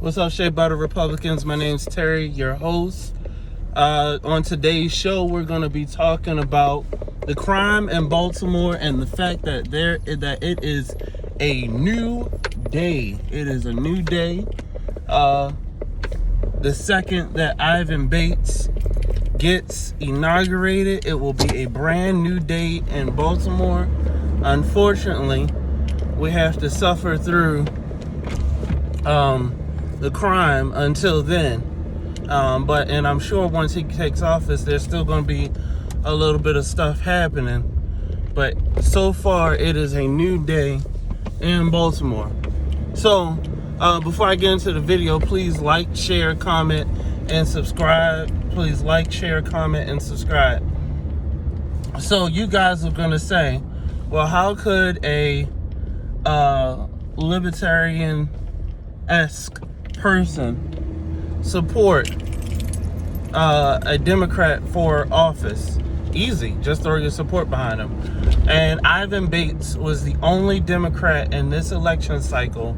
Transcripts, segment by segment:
What's up, Shea Butter Republicans? My name's Terry, your host. On today's show, we're going to be talking about the crime in Baltimore and the fact that it is a new day. It is a new day. The second that Ivan Bates gets inaugurated, it will be a brand new day in Baltimore. Unfortunately, we have to suffer through the crime until then. And I'm sure once he takes office, there's still going to be a little bit of stuff happening. But so far, it is a new day in Baltimore. So, before I get into the video, please like, share, comment, and subscribe. Please like, share, comment, and subscribe. So you guys are going to say, well, how could a libertarian-esque person support a Democrat for office? Easy, just throw your support behind him. And Ivan Bates was the only Democrat in this election cycle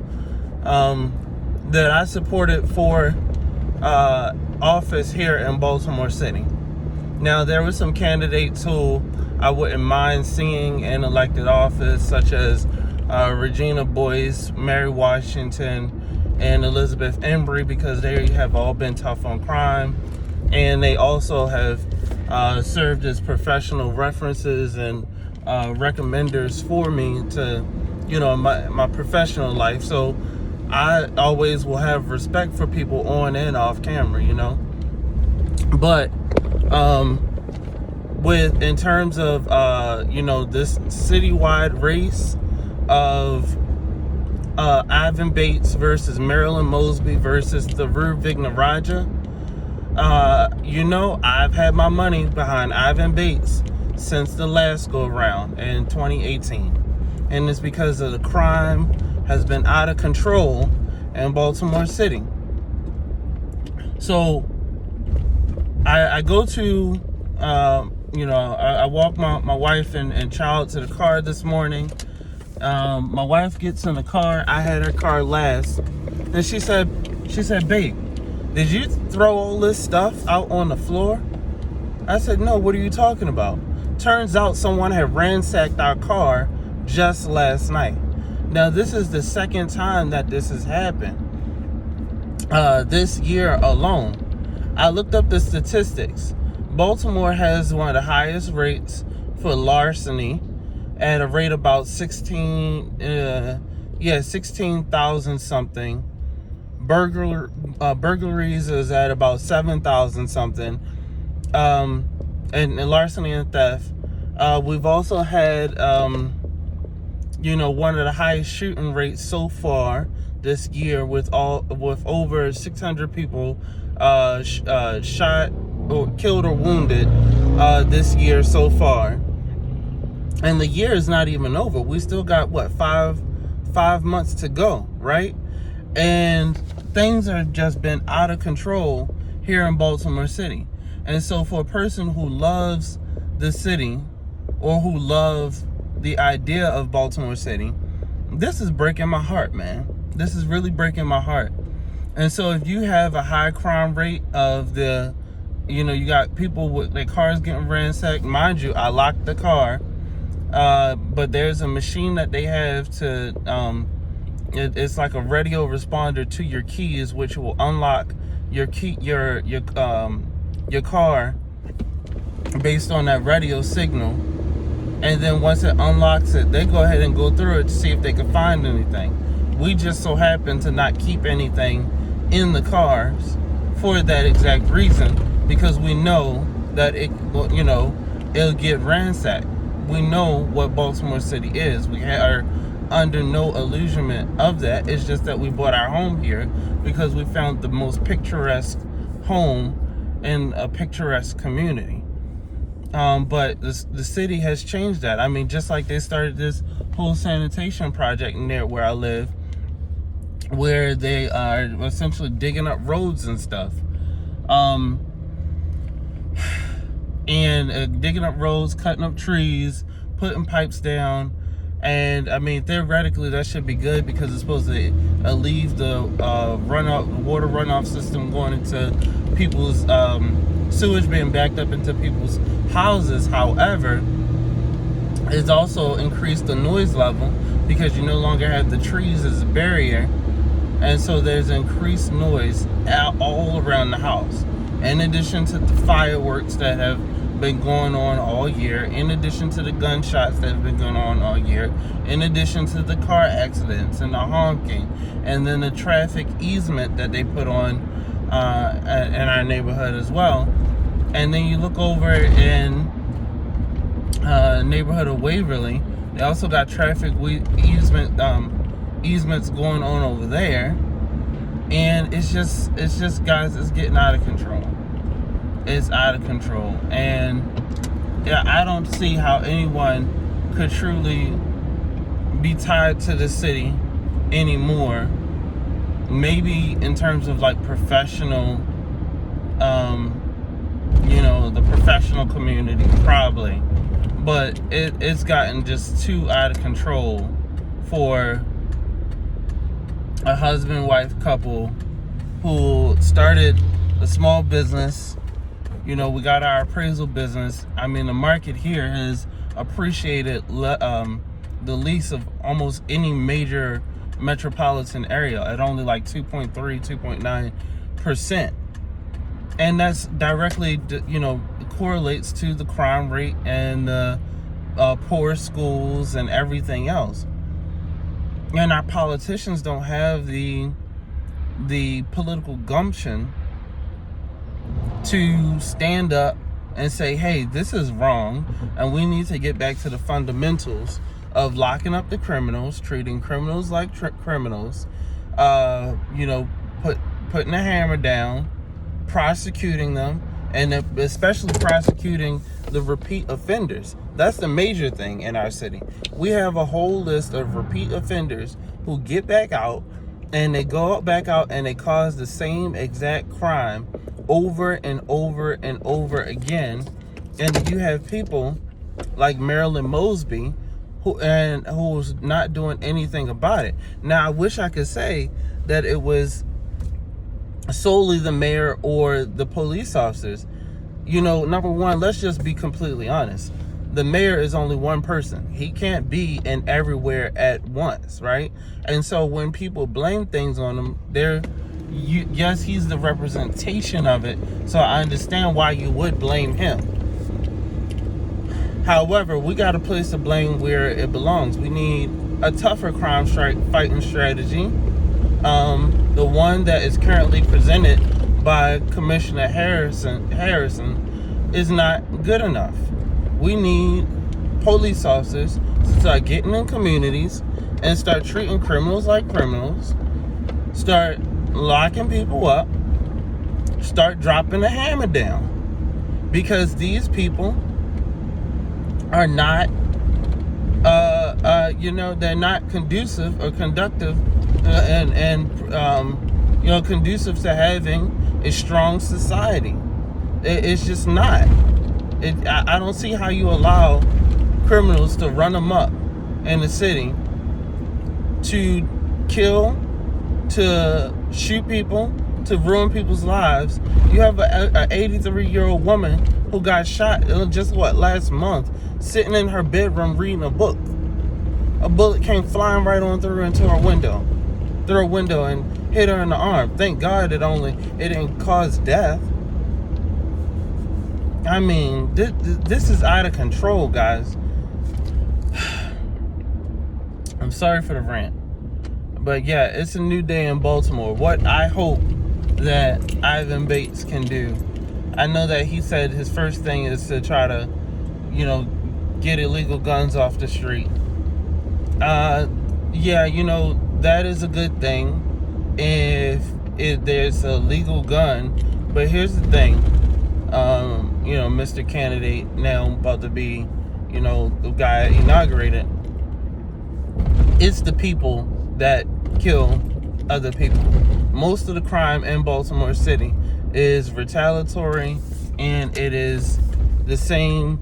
that I supported for office here in Baltimore City. Now, there were some candidates who I wouldn't mind seeing in elected office, such as Regina Boyce, Mary Washington, and Elizabeth Embry, because they have all been tough on crime, and they also have served as professional references and recommenders for me to, my professional life. So I always will have respect for people on and off camera, But in terms of this citywide race of Ivan Bates versus Marilyn Mosby versus the Vignaraja, I've had my money behind Ivan Bates since the last go around in 2018, and it's because of the crime has been out of control in Baltimore City. So I go to I walk my wife and child to the car this morning. My wife gets in the car. I had her car last, and she said, "Babe, did you throw all this stuff out on the floor?" I said, "No, what are you talking about?" Turns out someone had ransacked our car just last night. Now, this is the second time that this has happened this year alone. I looked up the statistics. Baltimore has one of the highest rates for larceny at a rate about 16,000 something. Burglaries is at about 7,000 something. And larceny and theft. We've also had, one of the highest shooting rates so far this year, with over 600 people shot or killed or wounded this year so far. And the year is not even over. We still got five months to go, right? And things have just been out of control here in Baltimore City. And so for a person who loves the city, or who loves the idea of Baltimore City, this is breaking my heart, man. This is really breaking my heart. And so if you have a high crime rate of you got people with their cars getting ransacked. Mind you, I locked the car. But there's a machine that they have to, it's like a radio responder to your keys, which will unlock your key, your car based on that radio signal. And then once it unlocks it, they go ahead and go through it to see if they can find anything. We just so happen to not keep anything in the cars for that exact reason, because we know that it'll get ransacked. We know what Baltimore City is. We are under no illusionment of that. It's just that we bought our home here because we found the most picturesque home in a picturesque community. But the city has changed that. I mean, just like they started this whole sanitation project near where I live, where they are essentially digging up roads and stuff. Digging up roads, cutting up trees, putting pipes down, And I mean, theoretically, that should be good because it's supposed to alleviate the water runoff system going into people's sewage being backed up into people's houses. However, it's also increased the noise level because you no longer have the trees as a barrier, and so there's increased noise all around the house. In addition to the fireworks that have been going on all year, in addition to the gunshots that have been going on all year, in addition to the car accidents and the honking, and then the traffic easement that they put on in our neighborhood as well. And then you look over in neighborhood of Waverly, they also got traffic easements going on over there, and it's just guys, it's getting out of control. It's out of control. And yeah, I don't see how anyone could truly be tied to the city anymore. Maybe in terms of like professional, the professional community, probably. But it's gotten just too out of control for a husband-wife couple who started a small business. We got our appraisal business. I mean, the market here has appreciated the lease of almost any major metropolitan area at only like 2.3, 2.9%. And that's directly, correlates to the crime rate and the poor schools and everything else. And our politicians don't have the political gumption to stand up and say, hey, this is wrong, and we need to get back to the fundamentals of locking up the criminals, treating criminals like criminals, putting a hammer down, prosecuting them, and especially prosecuting the repeat offenders. That's the major thing in our city. We have a whole list of repeat offenders who get back out, and they go back out and they cause the same exact crime over and over and over again. And you have people like Marilyn Mosby who's not doing anything about it. Now, I wish I could say that it was solely the mayor or the police officers. Number one, let's just be completely honest. The mayor is only one person. He can't be in everywhere at once, right? And so when people blame things on him, yes, he's the representation of it. So I understand why you would blame him. However, we got to place the blame where it belongs. We need a tougher crime fighting strategy. The one that is currently presented by Commissioner Harrison is not good enough. We need police officers to start getting in communities and start treating criminals like criminals, start locking people up, start dropping the hammer down, because these people are not they're not conducive or conductive conducive to having a strong society. It's just not. I don't see how you allow criminals to run amok in the city, to kill, to shoot people, to ruin people's lives. You have an 83-year-old woman who got shot just last month, sitting in her bedroom reading a book. A bullet came flying right on through her window, and hit her in the arm. Thank God it didn't cause death. I mean, this is out of control, guys. I'm sorry for the rant, but yeah, it's a new day in Baltimore. What I hope that Ivan Bates can do, I know that he said his first thing is to try to, get illegal guns off the street. That is a good thing if there's a legal gun. But here's the thing, Mr. Candidate, now about to be, the guy inaugurated. It's the people that kill other people. Most of the crime in Baltimore City is retaliatory, and it is the same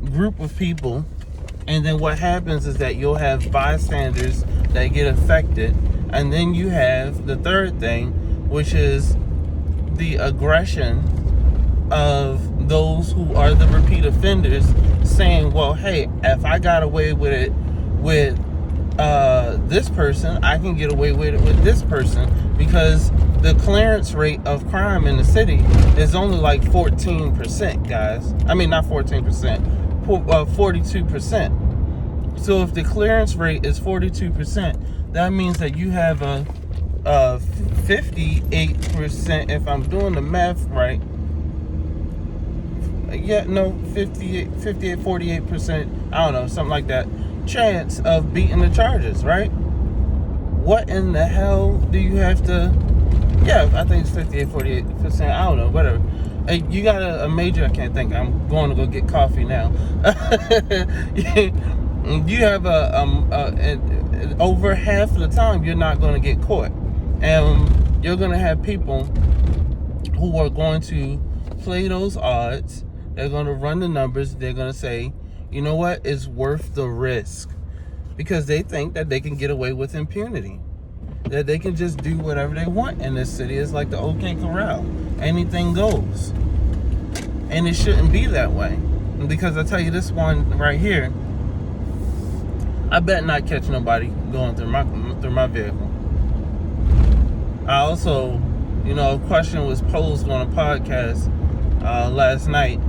group of people And then what happens is that you'll have bystanders that get affected. And then you have the third thing, which is the aggression of those who are the repeat offenders saying, well, hey, if I got away with it with this person, I can get away with it with this person, because the clearance rate of crime in the city is only like 14%, guys. I mean, not 14%, 42%. So if the clearance rate is 42%, that means that you have a 58%, if I'm doing the math right. Yeah, no, 58, 48%, I don't know, something like that, chance of beating the charges, right? What in the hell do you have to, yeah, I think it's 58, 48%, I don't know, whatever. Hey, you got a major, I can't think, I'm going to go get coffee now. You have over half of the time you're not going to get caught. And you're going to have people who are going to play those odds. They're going to run the numbers. They're going to say, you know what, it's worth the risk, because they think that they can get away with impunity, that they can just do whatever they want in this city. It's like the OK Corral. Anything goes. And it shouldn't be that way. Because I tell you, this one right here, I bet not catch nobody going through my vehicle. I also, a question was posed on a podcast last night.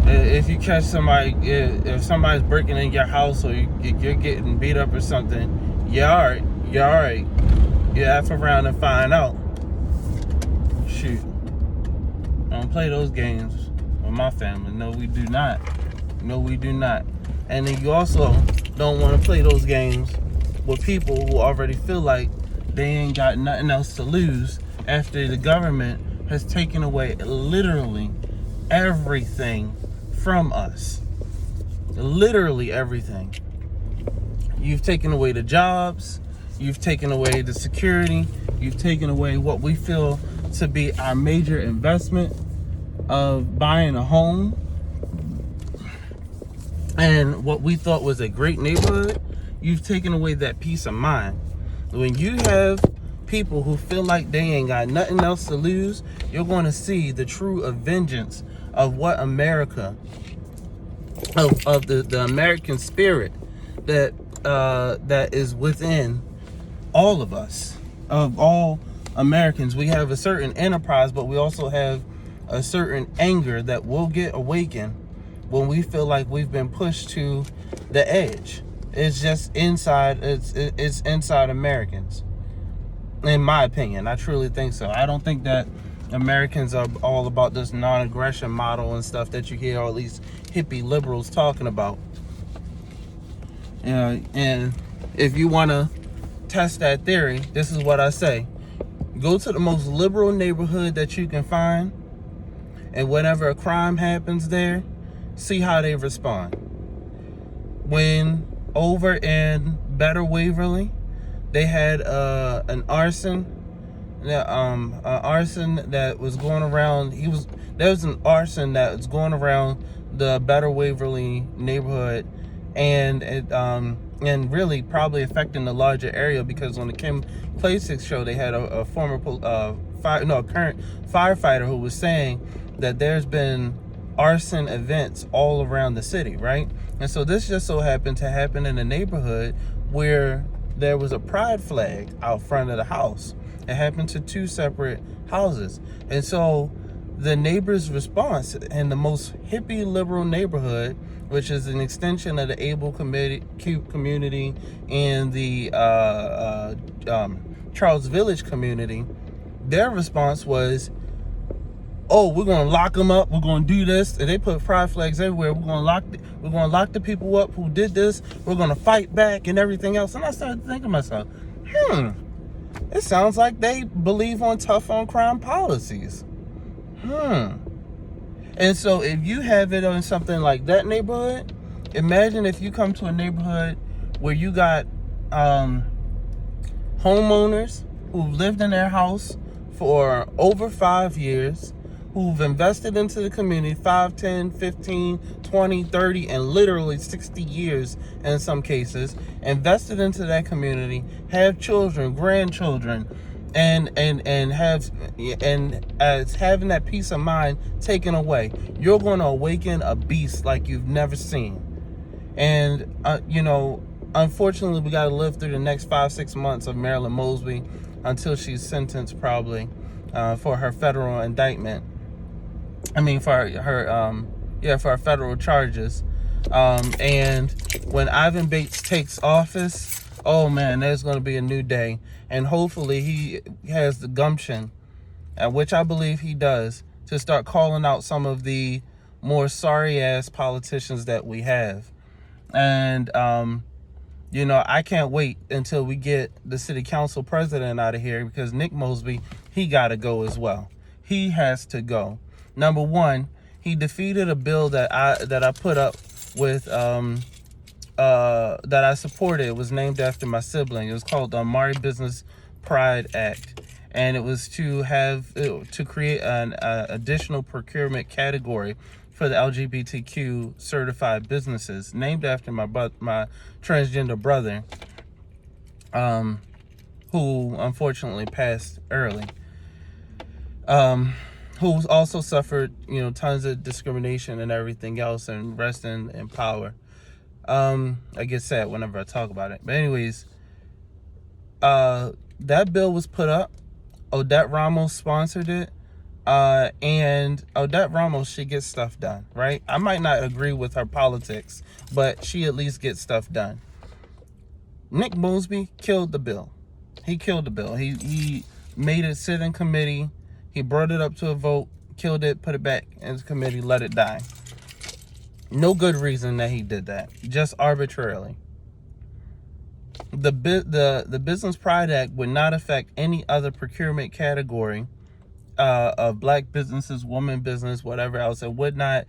If you catch somebody, if somebody's breaking in your house, or you're getting beat up or something, you're all right. You F around and find out. Shoot. I don't play those games with my family. No, we do not. And then you also don't want to play those games with people who already feel like they ain't got nothing else to lose after the government has taken away literally everything from us. Literally everything. You've taken away the jobs. You've taken away the security. You've taken away what we feel to be our major investment of buying a home. And what we thought was a great neighborhood, you've taken away that peace of mind. When you have people who feel like they ain't got nothing else to lose, you're going to see the true vengeance of what America, of the American spirit that is within all of us, of all Americans. We have a certain enterprise, but we also have a certain anger that will get awakened when we feel like we've been pushed to the edge. It's just inside, it's inside Americans. In my opinion, I truly think so. I don't think that Americans are all about this non-aggression model and stuff that you hear all these hippie liberals talking about. And if you want to test that theory, this is what I say. Go to the most liberal neighborhood that you can find, and whenever a crime happens there, see how they respond. When over in Better Waverly, they had an arson that was going around. There was an arson that was going around the Better Waverly neighborhood, and really probably affecting the larger area, because on the Kim Klacik show, they had a current firefighter who was saying that there's been arson events all around the city, right? And so this just so happened to happen in a neighborhood where there was a pride flag out front of the house. It happened to two separate houses. And so the neighbor's response in the most hippie liberal neighborhood, which is an extension of the Able community and the Charles Village community, their response was, oh, we're going to lock them up. We're going to do this. And they put pride flags everywhere. We're going to lock the people up who did this. We're going to fight back and everything else. And I started thinking to myself, it sounds like they believe on tough on crime policies. And so if you have it on something like that neighborhood, imagine if you come to a neighborhood where you got homeowners who've lived in their house for over 5 years, who've invested into the community 5, 10, 15, 20, 30, and literally 60 years in some cases, invested into that community, have children, grandchildren, and as having that peace of mind taken away, you're going to awaken a beast like you've never seen. And unfortunately, we got to live through the next 5-6 months of Marilyn Mosby until she's sentenced, probably for her federal indictment. I mean, for her federal charges. And when Ivan Bates takes office, oh man, there's going to be a new day. And hopefully he has the gumption, which I believe he does, to start calling out some of the more sorry-ass politicians that we have. And, I can't wait until we get the city council president out of here, because Nick Mosby, he got to go as well. He has to go. Number one, he defeated a bill that I put up with, that I supported. It was named after my sibling. It was called the Mari Business Pride Act. And it was to create an additional procurement category for the LGBTQ certified businesses, named after my transgender brother, who unfortunately passed early. Who also suffered, tons of discrimination and everything else, and rest in power. I get sad whenever I talk about it. But anyways, that bill was put up. Odette Ramos sponsored it. And Odette Ramos, she gets stuff done, right? I might not agree with her politics, but she at least gets stuff done. Nick Mosby killed the bill. He killed the bill. He made it sit in committee. He brought it up to a vote, killed it, put it back in the committee, let it die. No good reason that he did that, just arbitrarily. The Business Pride Act would not affect any other procurement category of black businesses, woman business, whatever else. It would not